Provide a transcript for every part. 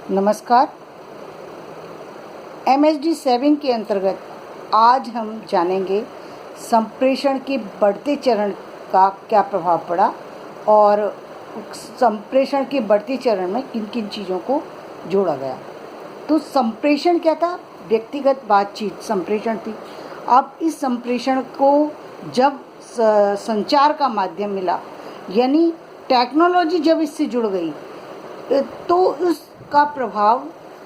नमस्कार। MSD 7 के अंतर्गत आज हम जानेंगे संप्रेषण के बढ़ते चरण का क्या प्रभाव पड़ा और संप्रेषण के बढ़ते चरण में किन किन चीज़ों को जोड़ा गया। तो संप्रेषण क्या था? व्यक्तिगत बातचीत संप्रेषण थी। अब इस संप्रेषण को जब संचार का माध्यम मिला, यानी टेक्नोलॉजी जब इससे जुड़ गई, तो उसका प्रभाव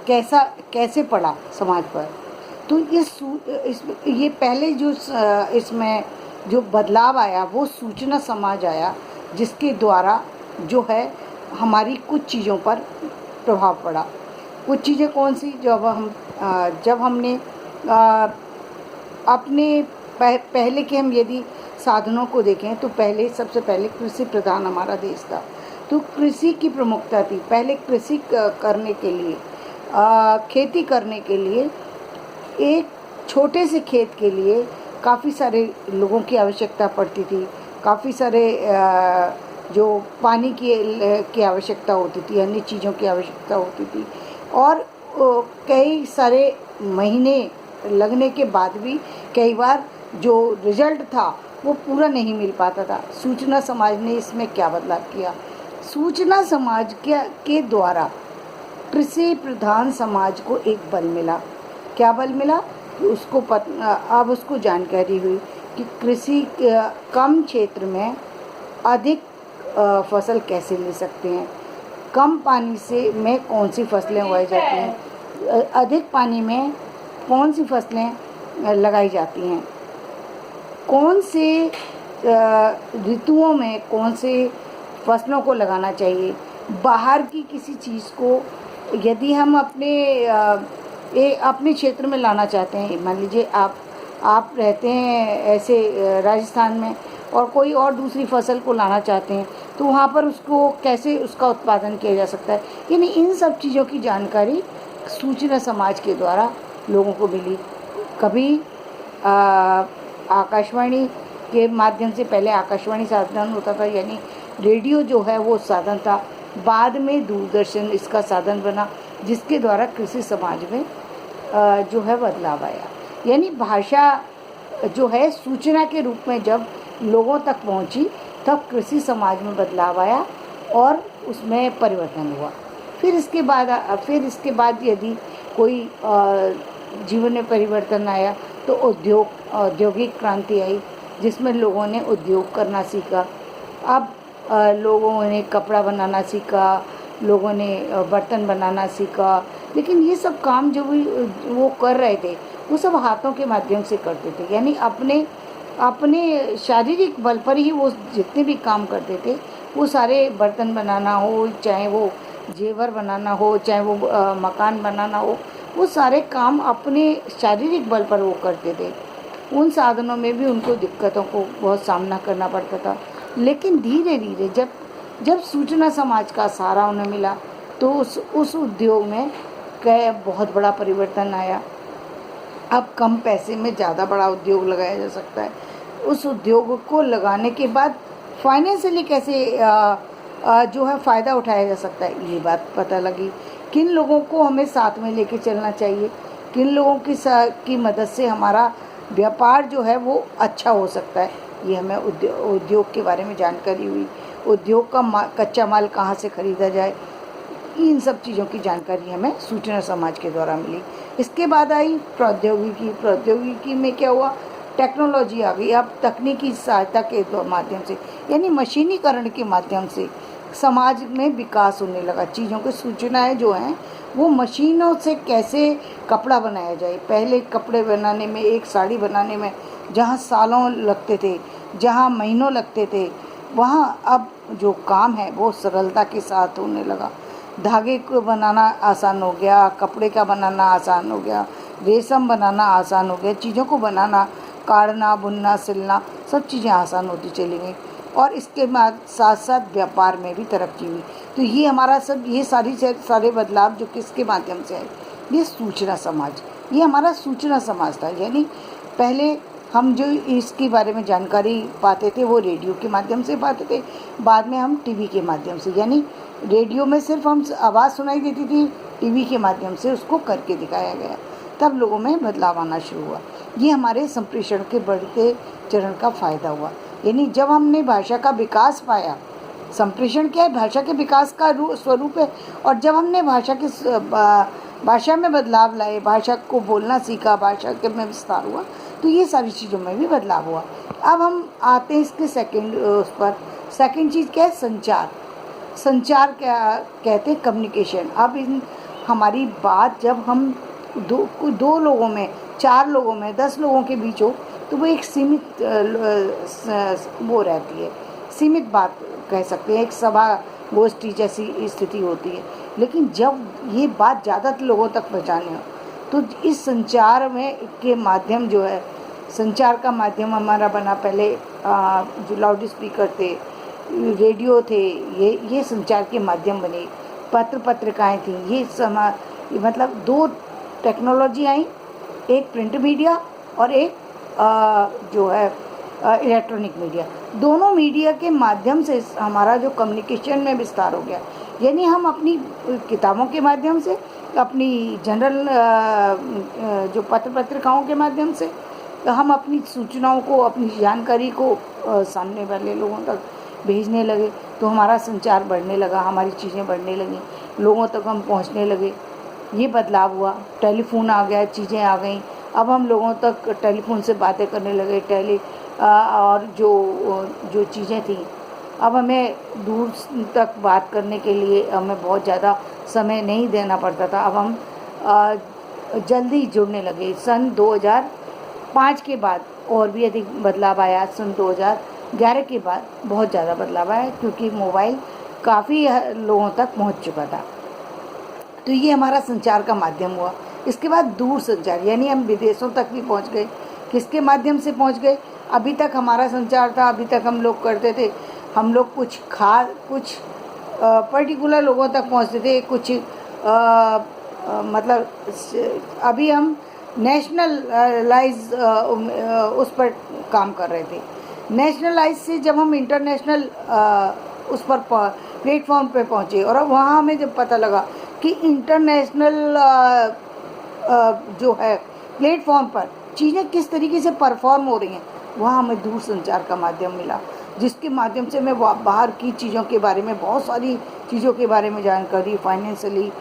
कैसे पड़ा समाज पर। तो ये पहले जो इसमें जो बदलाव आया वो सूचना समाज आया, जिसके द्वारा जो है हमारी कुछ चीज़ों पर प्रभाव पड़ा। कुछ चीज़ें कौन सी? जब हमने अपने पहले के हम यदि साधनों को देखें तो सबसे पहले कृषि प्रधान हमारा देश था, तो कृषि की प्रमुखता थी। पहले कृषि करने के लिए, खेती करने के लिए, एक छोटे से खेत के लिए काफ़ी सारे लोगों की आवश्यकता पड़ती थी। काफ़ी सारे जो पानी की आवश्यकता होती थी, अन्य चीज़ों की आवश्यकता होती थी, और कई सारे महीने लगने के बाद भी कई बार जो रिजल्ट था वो पूरा नहीं मिल पाता था। सूचना समाज ने इसमें क्या बदलाव किया? सूचना समाज के द्वारा कृषि प्रधान समाज को एक बल मिला। क्या बल मिला? अब उसको जानकारी हुई कि कृषि कम क्षेत्र में अधिक फसल कैसे ले सकते हैं, कम पानी में कौन सी फसलें उगाई जाती हैं, अधिक पानी में कौन सी फसलें लगाई जाती हैं, कौन से ऋतुओं में कौन से फसलों को लगाना चाहिए। बाहर की किसी चीज़ को यदि हम अपने क्षेत्र में लाना चाहते हैं, मान लीजिए आप रहते हैं ऐसे राजस्थान में और कोई और दूसरी फसल को लाना चाहते हैं, तो वहाँ पर उसको कैसे उसका उत्पादन किया जा सकता है। यानी इन सब चीज़ों की जानकारी सूचना समाज के द्वारा लोगों को मिली। कभी आकाशवाणी के माध्यम से, पहले आकाशवाणी साधन होता था, यानी रेडियो जो है वो साधन था। बाद में दूरदर्शन इसका साधन बना, जिसके द्वारा कृषि समाज में जो है बदलाव आया। यानी भाषा जो है सूचना के रूप में जब लोगों तक पहुंची, तब कृषि समाज में बदलाव आया और उसमें परिवर्तन हुआ। फिर इसके बाद यदि कोई जीवन में परिवर्तन आया तो औद्योगिक क्रांति आई, जिसमें लोगों ने उद्योग करना सीखा। अब लोगों ने कपड़ा बनाना सीखा, लोगों ने बर्तन बनाना सीखा, लेकिन ये सब काम जो वो कर रहे थे वो सब हाथों के माध्यम से करते थे। यानी अपने शारीरिक बल पर ही वो जितने भी काम करते थे, वो सारे बर्तन बनाना हो, चाहे वो जेवर बनाना हो, चाहे वो मकान बनाना हो, वो सारे काम अपने शारीरिक बल पर वो करते थे। उन साधनों में भी उनको दिक्कतों को बहुत सामना करना पड़ता था। लेकिन धीरे धीरे जब सूचना समाज का सहारा उन्हें मिला, तो उस उद्योग में बहुत बड़ा परिवर्तन आया। अब कम पैसे में ज़्यादा बड़ा उद्योग लगाया जा सकता है। उस उद्योग को लगाने के बाद फाइनेंशियली कैसे जो है फ़ायदा उठाया जा सकता है, ये बात पता लगी। किन लोगों को हमें साथ में लेके चलना चाहिए, किन लोगों की मदद से हमारा व्यापार जो है वो अच्छा हो सकता है, ये हमें उद्योग के बारे में जानकारी हुई। उद्योग का कच्चा माल कहाँ से ख़रीदा जाए, इन सब चीज़ों की जानकारी हमें सूचना समाज के द्वारा मिली। इसके बाद आई प्रौद्योगिकी में क्या हुआ? टेक्नोलॉजी आ गई। अब तकनीकी सहायता के माध्यम से, यानी मशीनीकरण के माध्यम से समाज में विकास होने लगा। चीज़ों की सूचनाएं जो हैं वो मशीनों से कैसे कपड़ा बनाया जाए। पहले कपड़े बनाने में, एक साड़ी बनाने में जहाँ सालों लगते थे, जहाँ महीनों लगते थे, वहाँ अब जो काम है वो सरलता के साथ होने लगा। धागे को बनाना आसान हो गया, कपड़े का बनाना आसान हो गया, रेशम बनाना आसान हो गया। चीज़ों को बनाना, काटना, बुनना, सिलना, सब चीज़ें आसान होती चली गई। और इसके बाद साथ साथ व्यापार में भी तरक्की हुई। तो ये सारे बदलाव जो किसके माध्यम से आए? ये सूचना समाज, ये हमारा सूचना समाज था। यानी पहले हम जो इसके बारे में जानकारी पाते थे वो रेडियो के माध्यम से पाते थे, बाद में हम टीवी के माध्यम से, यानी रेडियो में सिर्फ हम आवाज़ सुनाई देती थी, टीवी के माध्यम से उसको करके दिखाया गया, तब लोगों में बदलाव आना शुरू हुआ। ये हमारे संप्रेषण के बढ़ते चरण का फ़ायदा हुआ। यानी जब हमने भाषा का विकास पाया, संप्रेषण क्या है, भाषा के विकास का स्वरूप है, और जब हमने भाषा में बदलाव लाए, भाषा को बोलना सीखा, भाषा के में विस्तार हुआ, तो ये सारी चीज़ों में भी बदलाव हुआ। अब हम आते हैं इसके सेकंड चीज़ क्या है, संचार। संचार क्या कहते हैं, कम्युनिकेशन। अब हमारी बात जब हम दो लोगों में, 4 लोगों में, 10 लोगों के बीच हो, तो वो एक सीमित वो रहती है, सीमित बात कह सकते हैं, एक सभा गोष्ठी जैसी स्थिति होती है। लेकिन जब ये बात ज़्यादा लोगों तक पहुँचानी हो, तो इस संचार में के माध्यम जो है, संचार का माध्यम हमारा बना पहले जो लाउड स्पीकर थे, रेडियो थे, ये संचार के माध्यम बने, पत्रिकाएँ थीं, मतलब 2 टेक्नोलॉजी आई, एक प्रिंट मीडिया और एक जो है इलेक्ट्रॉनिक मीडिया। दोनों मीडिया के माध्यम से हमारा जो कम्युनिकेशन में विस्तार हो गया। यानी हम अपनी किताबों के माध्यम से, अपनी जनरल जो पत्रिकाओं के माध्यम से हम अपनी सूचनाओं को, अपनी जानकारी को सामने वाले लोगों तक भेजने लगे, तो हमारा संचार बढ़ने लगा, हमारी चीज़ें बढ़ने लगी, लोगों तक हम पहुंचने लगे। ये बदलाव हुआ, टेलीफोन आ गया, चीज़ें आ गई, अब हम लोगों तक टेलीफोन से बातें करने लगे। और जो चीज़ें थी, अब हमें दूर तक बात करने के लिए हमें बहुत ज़्यादा समय नहीं देना पड़ता था। अब हम जल्दी जुड़ने लगे। सन 2005 के बाद और भी अधिक बदलाव आया। सन 2011 के बाद बहुत ज़्यादा बदलाव आया, क्योंकि मोबाइल काफ़ी लोगों तक पहुंच चुका था। तो ये हमारा संचार का माध्यम हुआ। इसके बाद दूर संचार, यानी हम विदेशों तक भी पहुंच गए। किसके माध्यम से पहुंच गए? अभी तक हमारा संचार था, अभी तक हम लोग करते थे, हम लोग कुछ पर्टिकुलर लोगों तक पहुंचते थे, कुछ मतलब अभी हम नेशनलाइज उस पर काम कर रहे थे। नेशनलाइज से जब हम इंटरनेशनल उस पर प्लेटफॉर्म पे पहुँचे, और अब वहाँ हमें जब पता लगा कि इंटरनेशनल जो है प्लेटफॉर्म पर चीज़ें किस तरीके से परफॉर्म हो रही हैं, वहाँ हमें दूर संचार का माध्यम मिला, जिसके माध्यम से मैं बाहर की चीज़ों के बारे में, बहुत सारी चीज़ों के बारे में जानकारी, फाइनेंशियली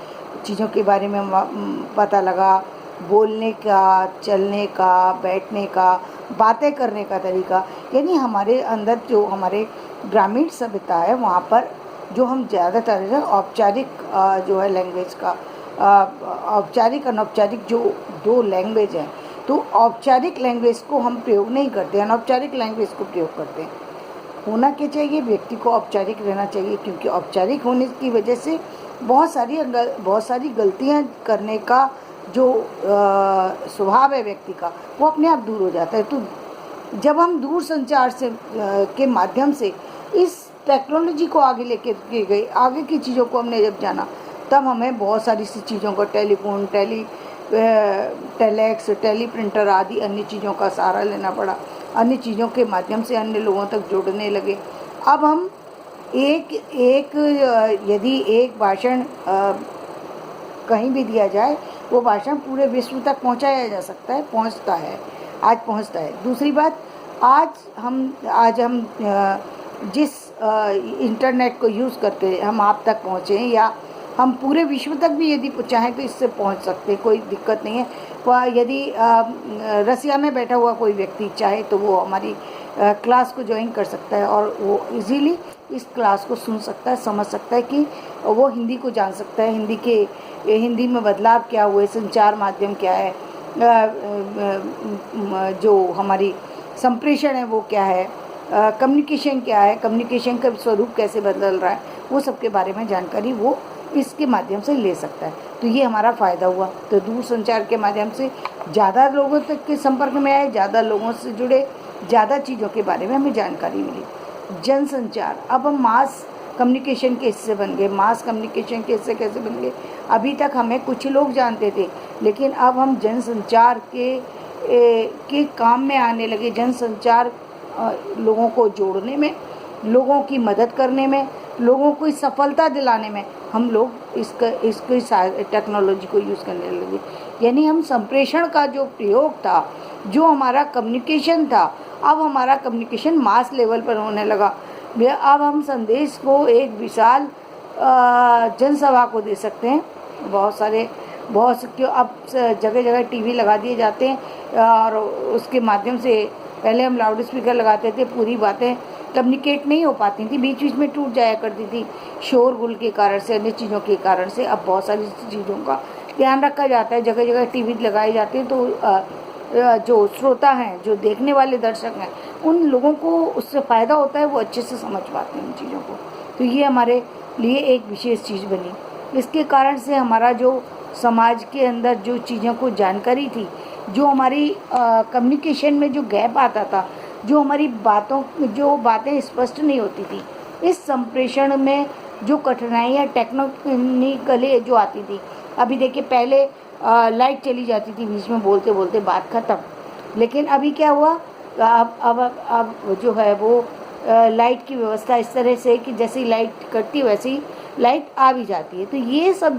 चीज़ों के बारे में पता लगा, बोलने का, चलने का, बैठने का, बातें करने का तरीका। यानी हमारे अंदर जो हमारे ग्रामीण सभ्यता है, वहाँ पर जो हम ज़्यादातर औपचारिक जो है लैंग्वेज का, औपचारिक अनौपचारिक जो 2 लैंग्वेज हैं, तो औपचारिक लैंग्वेज को हम प्रयोग नहीं करते, अनौपचारिक लैंग्वेज को प्रयोग करते हैं। होना क्या चाहिए, व्यक्ति को औपचारिक रहना चाहिए, क्योंकि औपचारिक होने की वजह से बहुत सारी गलतियां करने का जो स्वभाव है व्यक्ति का, वो अपने आप दूर हो जाता है। तो जब हम दूर संचार से के माध्यम से इस टेक्नोलॉजी को आगे लेके गए, आगे की चीज़ों को हमने जब जाना, तब हमें बहुत सारी सी चीज़ों को, टेलीफोन, टेलेक्स, टेलीप्रिंटर आदि अन्य चीज़ों का सहारा लेना पड़ा। अन्य चीज़ों के माध्यम से अन्य लोगों तक जुड़ने लगे। अब हम यदि एक भाषण कहीं भी दिया जाए, वो भाषण पूरे विश्व तक पहुंचाया जा सकता है, पहुंचता है। दूसरी बात, आज हम जिस इंटरनेट को यूज़ करके हम आप तक पहुँचे, या हम पूरे विश्व तक भी यदि चाहें तो इससे पहुंच सकते हैं, कोई दिक्कत नहीं है। यदि रसिया में बैठा हुआ कोई व्यक्ति चाहे तो वो हमारी क्लास को ज्वाइन कर सकता है, और वो इजीली इस क्लास को सुन सकता है, समझ सकता है, कि वो हिंदी को जान सकता है, हिंदी में बदलाव क्या हुए, संचार माध्यम क्या है, जो हमारी संप्रेषण है वो क्या है, कम्युनिकेशन क्या है, कम्युनिकेशन का स्वरूप कैसे बदल रहा है, वो सब के बारे में जानकारी वो इसके माध्यम से ले सकता है। तो ये हमारा फ़ायदा हुआ। तो दूर संचार के माध्यम से ज़्यादा लोगों तक के संपर्क में आए, ज़्यादा लोगों से जुड़े, ज़्यादा चीज़ों के बारे में हमें जानकारी मिली। जनसंचार, अब हम मास कम्युनिकेशन के हिस्से बन गए। मास कम्युनिकेशन के हिस्से कैसे बन गए? अभी तक हमें कुछ लोग जानते थे, लेकिन अब हम जनसंचार के काम में आने लगे। जनसंचार लोगों को जोड़ने में, लोगों की मदद करने में, लोगों को सफलता दिलाने में हम लोग इसकी टेक्नोलॉजी को यूज़ करने लगे। यानी हम संप्रेषण का जो प्रयोग था, जो हमारा कम्युनिकेशन था, अब हमारा कम्युनिकेशन मास लेवल पर होने लगा। अब हम संदेश को एक विशाल जनसभा को दे सकते हैं। बहुत क्यों अब जगह जगह टीवी लगा दिए जाते हैं और उसके माध्यम से पहले हम लाउड स्पीकर लगाते थे, पूरी बातें कम्युनिकेट नहीं हो पाती थी, बीच बीच में टूट जाया करती थी शोरगुल के कारण से, अन्य चीज़ों के कारण से। अब बहुत सारी चीज़ों का ध्यान रखा जाता है, जगह जगह टीवी लगाए जाते हैं, तो जो श्रोता हैं, जो देखने वाले दर्शक हैं, उन लोगों को उससे फ़ायदा होता है, वो अच्छे से समझ पाते हैं उन चीज़ों को। तो ये हमारे लिए एक विशेष चीज़ बनी। इसके कारण से हमारा जो समाज के अंदर जो चीज़ों को जानकारी थी, जो हमारी कम्युनिकेशन में जो गैप आता था, जो हमारी बातें स्पष्ट नहीं होती थी, इस संप्रेषण में जो कठिनाइयाँ टेक्निकली जो आती थी। अभी देखिए, पहले लाइट चली जाती थी बीच में, बोलते बोलते बात ख़त्म। लेकिन अभी क्या हुआ, अब जो है वो लाइट की व्यवस्था इस तरह से कि जैसे ही लाइट कटती वैसे ही लाइट आ भी जाती है। तो ये सब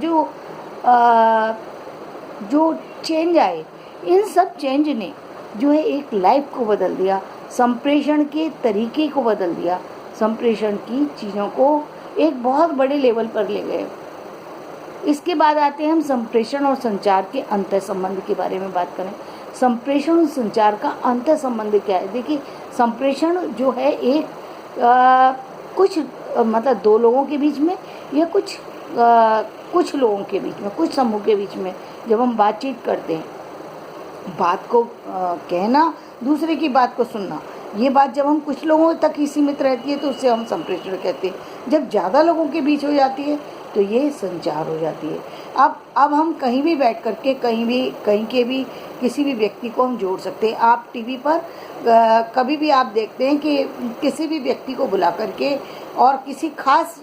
जो चेंज आए, इन सब चेंज ने जो है एक लाइफ को बदल दिया, संप्रेषण के तरीके को बदल दिया, संप्रेषण की चीज़ों को एक बहुत बड़े लेवल पर ले गए। इसके बाद आते हैं हम संप्रेषण और संचार के अंतर संबंध के बारे में बात करें। संप्रेषण और संचार का अंतर संबंध क्या है? देखिए, संप्रेषण जो है एक मतलब दो लोगों के बीच में या कुछ लोगों के बीच में, कुछ समूह के बीच में जब हम बातचीत करते हैं, बात को कहना, दूसरे की बात को सुनना, ये बात जब हम कुछ लोगों तक ही सीमित रहती है तो उससे हम संप्रेषण कहते हैं। जब ज़्यादा लोगों के बीच हो जाती है तो ये संचार हो जाती है। अब हम कहीं भी बैठ करके कहीं के भी किसी भी व्यक्ति को हम जोड़ सकते हैं। आप टीवी पर कभी भी आप देखते हैं कि किसी भी व्यक्ति को बुला करके और किसी खास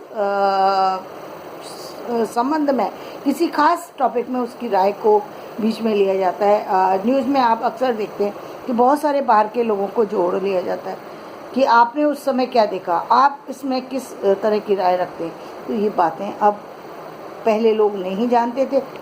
संबंध में, किसी खास टॉपिक में उसकी राय को बीच में लिया जाता है। न्यूज़ में आप अक्सर देखते हैं कि बहुत सारे बाहर के लोगों को जोड़ लिया जाता है कि आपने उस समय क्या देखा, आप इसमें किस तरह की राय रखते हैं। तो ये बातें अब पहले लोग नहीं जानते थे।